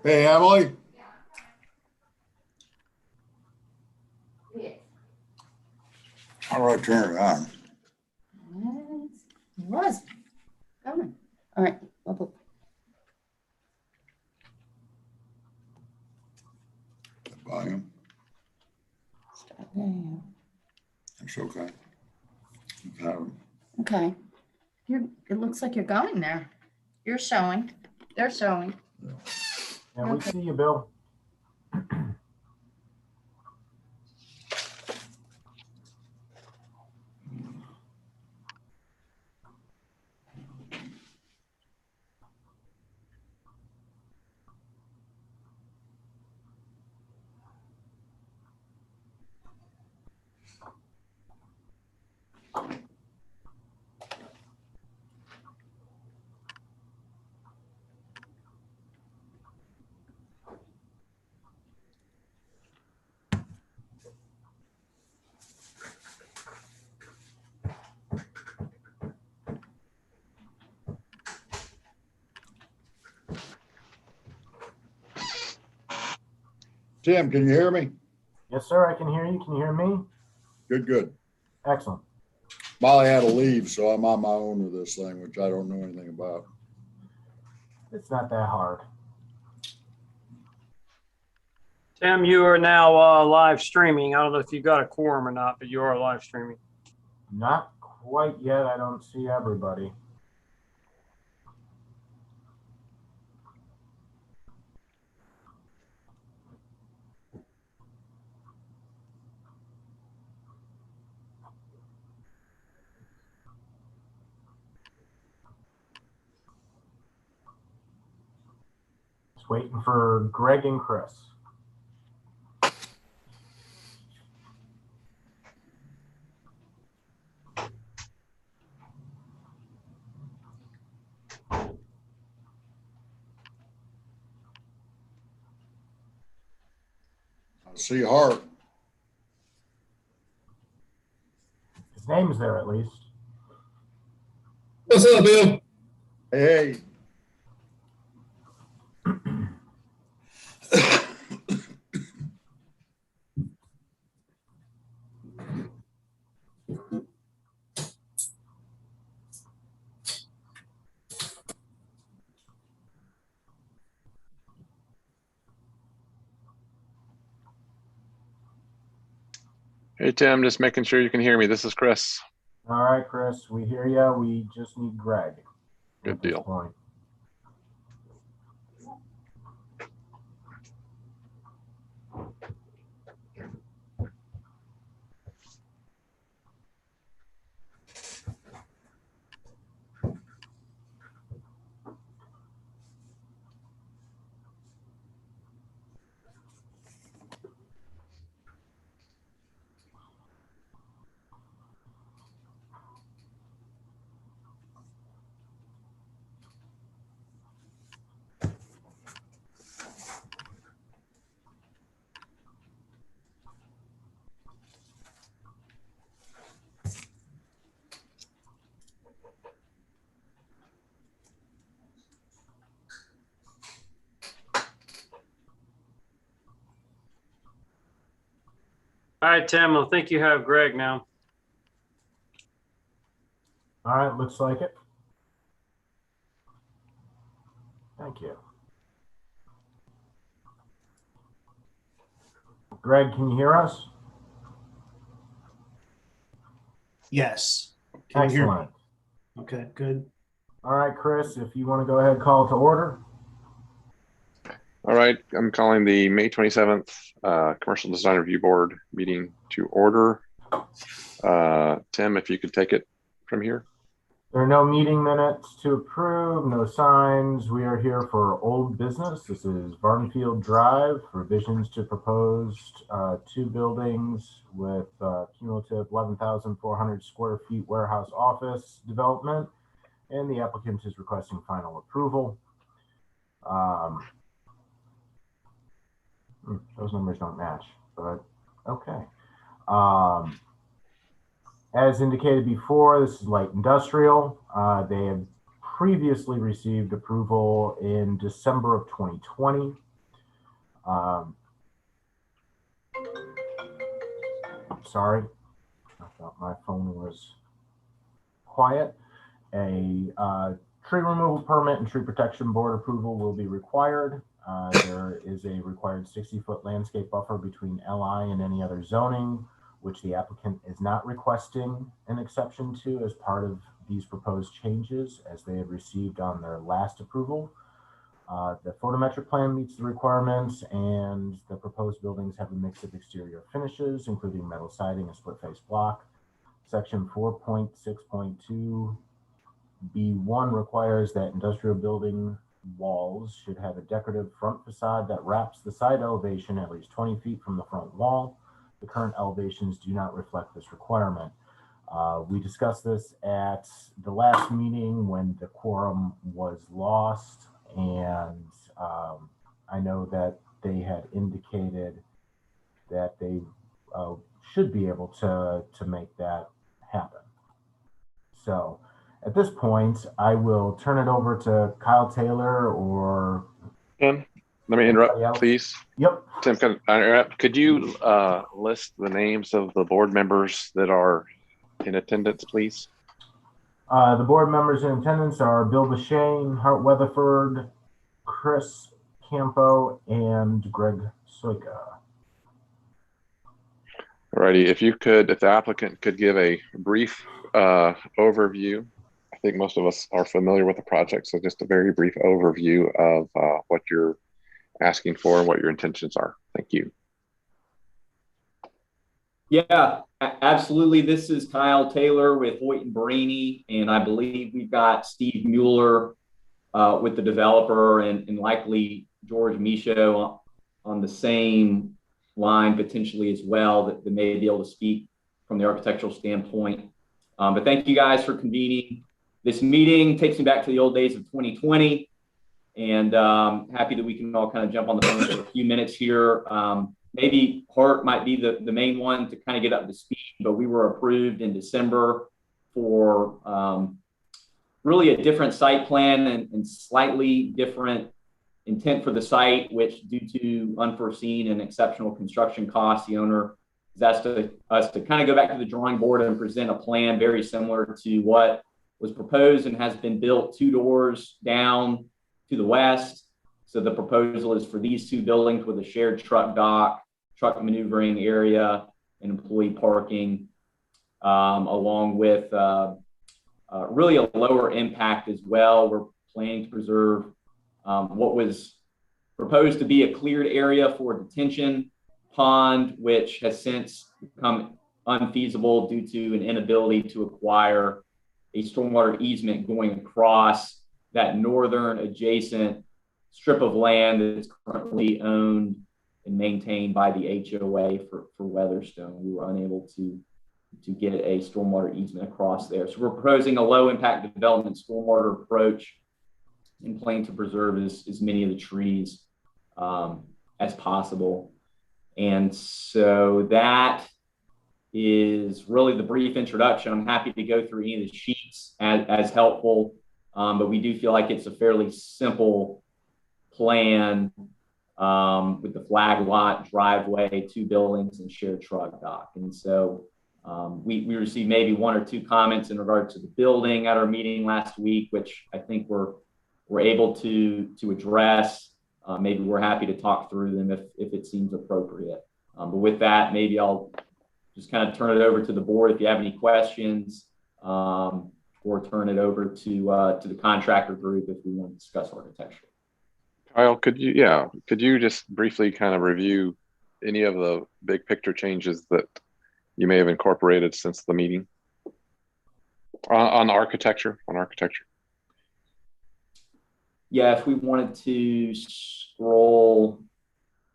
Hey, Emily. How do I turn it on? It was going. All right. Bubble. Volume. Start there. It's okay. Okay. It looks like you're going there. You're showing. They're showing. Yeah, we see you, Bill. Tim, can you hear me? Yes, sir, I can hear you. Can you hear me? Good, good. Excellent. Molly had to leave, so I'm on my own with this thing, which I don't know anything about. It's not that hard. Tim, you are now live streaming. I don't know if you got a quorum or not, but you are live streaming. Not quite yet. I don't see everybody. Just waiting for Greg and Chris. I see Hart. His name's there at least. What's up, Bill? Hey. Hey, Tim, just making sure you can hear me. This is Chris. All right, Chris, we hear you. We just need Greg. Good deal. Point. All right, Tim, I think you have Greg now. All right, looks like it. Thank you. Greg, can you hear us? Yes. Can you hear me? Excellent. Okay, good. All right, Chris, if you want to go ahead and call it to order. All right, I'm calling the May 27th Commercial Design Review Board meeting to order. Tim, if you could take it from here. There are no meeting minutes to approve, no signs. We are here for old business. This is Varnfield Drive, revisions to proposed 2 buildings with cumulative 11,400 square feet warehouse office development, and the applicant is requesting final approval. Those numbers don't match, but okay. As indicated before, this is light industrial. They have previously received approval in December of 2020 Um, sorry, I thought my phone was quiet. A tree removal permit and tree protection board approval will be required. There is a required 60-foot landscape buffer between LI and any other zoning, which the applicant is not requesting an exception to as part of these proposed changes, as they have received on their last approval. The photometric plan meets the requirements, and the proposed buildings have a mix of exterior finishes, including metal siding and split face block. Section 4.6.2 B1 requires that industrial building walls should have a decorative front facade that wraps the side elevation at least 20 feet from the front wall. The current elevations do not reflect this requirement. We discussed this at the last meeting when the quorum was lost, and I know that they had indicated that they should be able to make that happen. So at this point, I will turn it over to Kyle Taylor or Tim, let me interrupt, anybody else. please. Yep. Tim, could you list the names of the board members that are in attendance, please? The board members in attendance are Bill Bashane, Hart Weatherford, Chris Campo, and Greg Soika. Alrighty, if the applicant could give a brief overview. I think most of us are familiar with the project, so just a very brief overview of what you're asking for and what your intentions are. Thank you. Yeah, absolutely. This is Kyle Taylor with Hoyt and Brainy, and I believe we've got Steve Mueller with the developer, and likely George Michaud on the same line potentially as well, that may be able to speak from the architectural standpoint. But thank you guys for convening this meeting. Takes me back to the old days of 2020, and happy that we can all kind of jump on the phone for a few minutes here. Maybe Hart might be the main one to kind of get up to speed, but we were approved in December for really a different site plan and slightly different intent for the site, which due to unforeseen and exceptional construction costs, the owner has asked us to kind of go back to the drawing board and present a plan very similar to what was proposed and has been built 2 doors down to the west. So the proposal is for these 2 buildings with a shared truck dock, truck maneuvering area, and employee parking, along with really a lower impact as well. We're planning to preserve what was proposed to be a cleared area for a detention pond, which has since become unfeasible due to an inability to acquire a stormwater easement going across that northern adjacent strip of land that is currently owned and maintained by the HOA for Weatherstone. We were unable to get a stormwater easement across there. So we're proposing a low impact development stormwater approach and plan to preserve as many of the trees as possible. And so that is really the brief introduction. I'm happy to go through any of the sheets as helpful, but we do feel like it's a fairly simple plan with the flag lot, driveway, 2 buildings, and shared truck dock. And so we received maybe 1 or 2 comments in regard to the building at our meeting last week, which I think we're able to address. Maybe we're happy to talk through them if it seems appropriate. But with that, maybe I'll just kind of turn it over to the board if you have any questions, or turn it over to the contractor group if we want to discuss architecture. Kyle, could you just briefly kind of review any of the big picture changes that you may have incorporated since the meeting on architecture? Yeah, if we wanted to scroll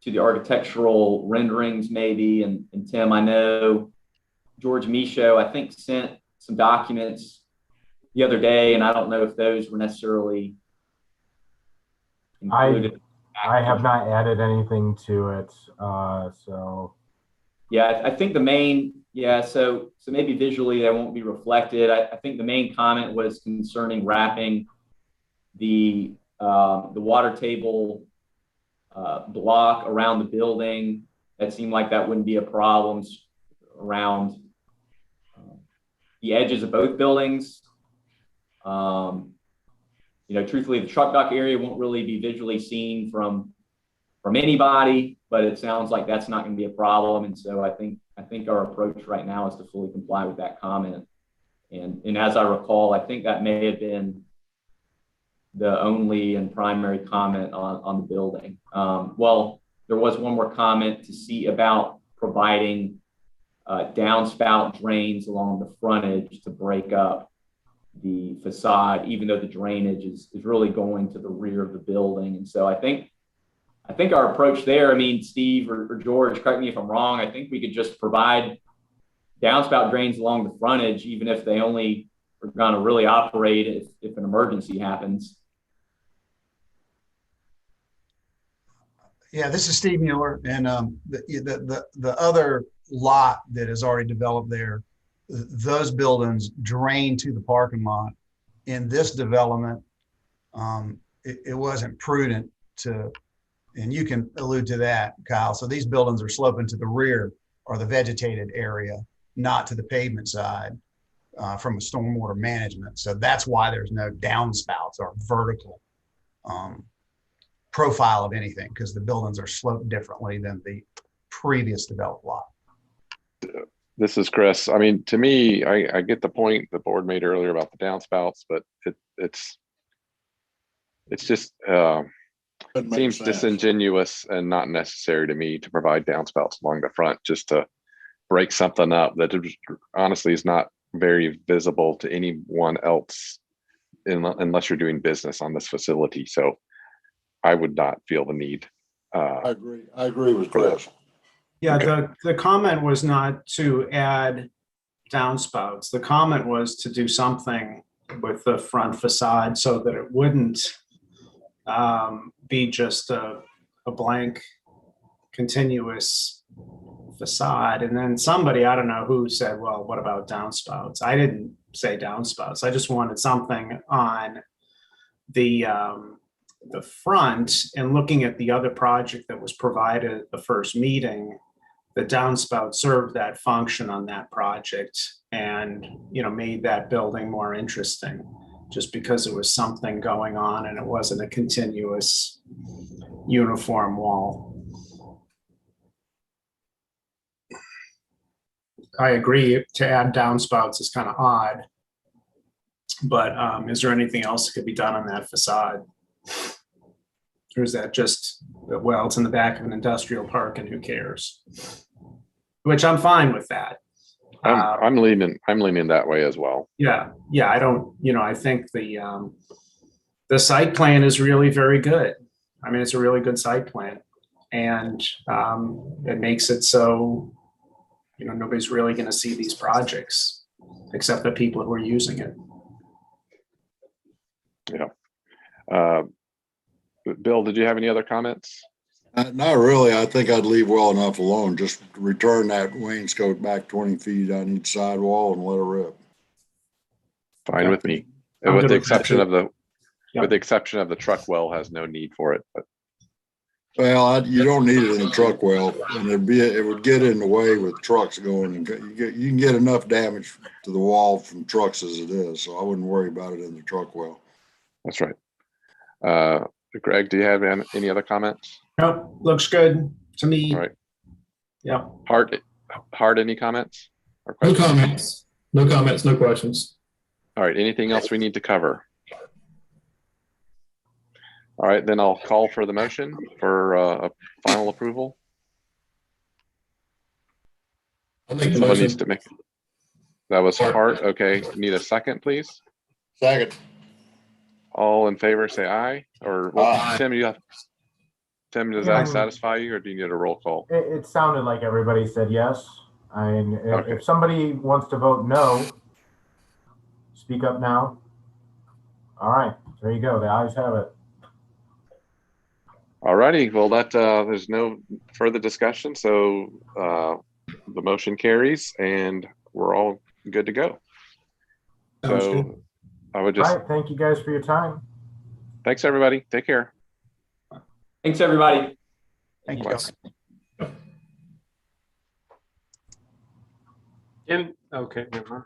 to the architectural renderings maybe, and Tim, I know George Michaud, I think, sent some documents the other day, and I don't know if those were necessarily included. I have not added anything to it, so. Yeah, I think the main, so maybe visually they won't be reflected. I think the main comment was concerning wrapping the water table block around the building. That seemed like that wouldn't be a problem around the edges of both buildings. Truthfully, the truck dock area won't really be visually seen from anybody, but it sounds like that's not going to be a problem. And so I think our approach right now is to fully comply with that comment. And as I recall, I think that may have been the only and primary comment on the building. Well, there was one more comment to see about providing downspout drains along the frontage to break up the facade, even though the drainage is really going to the rear of the building. And so I think our approach there, I mean, Steve or George, correct me if I'm wrong, I think we could just provide downspout drains along the frontage, even if they only are going to really operate if an emergency happens. Yeah, this is Steve Mueller, and the other lot that is already developed there, those buildings drain to the parking lot. In this development, it wasn't prudent to, and you can allude to that, Kyle. So these buildings are sloping to the rear or the vegetated area, not to the pavement side from a stormwater management. So that's why there's no downspouts or vertical profile of anything, because the buildings are sloped differently than the previous developed lot. This is Chris. I mean, to me, I get the point the board made earlier about the downspouts, but it's just seems disingenuous and not necessary to me to provide downspouts along the front just to break something up that honestly is not very visible to anyone else unless you're doing business on this facility. So I would not feel the need. I agree with Chris. Yeah, the comment was not to add downspouts. The comment was to do something with the front facade so that it wouldn't be just a blank continuous facade. And then somebody, I don't know who, said, well, what about downspouts? I didn't say downspouts. I just wanted something on the front. And looking at the other project that was provided at the first meeting, the downspout served that function on that project and, made that building more interesting just because it was something going on and it wasn't a continuous uniform wall. I agree, to add downspouts is kind of odd, but is there anything else that could be done on that facade? Or is that just, well, it's in the back of an industrial park and who cares? Which I'm fine with that. I'm leaning that way as well. Yeah. I don't, I think the site plan is really very good. I mean, it's a really good site plan, and it makes it so, nobody's really going to see these projects except the people who are using it. Yeah. Bill, did you have any other comments? Not really. I think I'd leave well enough alone. Just return that wainscot back 20 feet on each side wall and let it rip. Fine with me. With the exception of the truck well has no need for it. But well, you don't need it in the truck well, and it would get in the way with trucks going, and you can get enough damage to the wall from trucks as it is. So I wouldn't worry about it in the truck well. That's right. Greg, do you have any other comments? Nope, looks good to me. All right. Yeah. Hart, any comments? No comments. No comments, no questions. All right, anything else we need to cover? All right, then I'll call for the motion for a final approval. I'll make the Someone motion. needs to make. That was Hart. Okay, need a second, please. Second. All in favor, say aye. Or Aye. Tim, does that satisfy you, or do you need a roll call? It sounded like everybody said yes. I mean, Okay. if somebody wants to vote no, speak up now. All right, there you go. The ayes have it. All righty. Well, there's no further discussion, so the motion carries, and we're all good to go. Sounds So good. I would All just right, thank you guys for your time. thanks everybody. Take care. Thanks, everybody. Thank you. Wes. Jim, okay, never mind.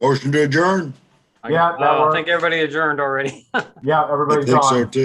Motion to adjourn? Yeah, that I works. think everybody adjourned already. Yeah, I everybody's think gone. so too.